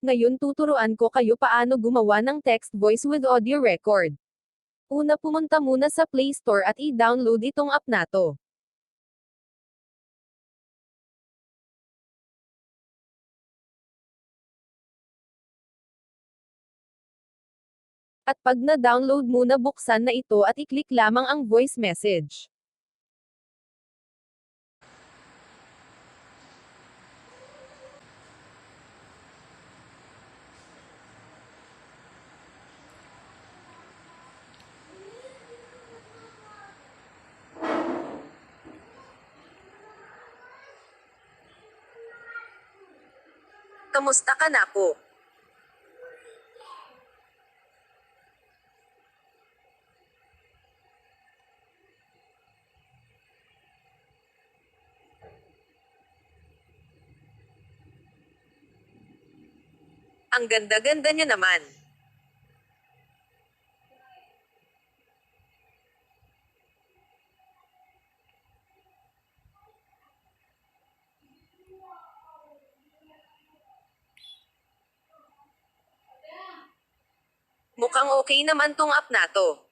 Ngayon tuturuan ko kayo paano gumawa ng text voice with audio record. Una pumunta muna sa Play Store at i-download itong app na to. At pag na-download mo na buksan na ito at i-click lamang ang voice message. Kamusta ka na po? Ang ganda-ganda niyo naman. Mukhang okay naman tong app na to.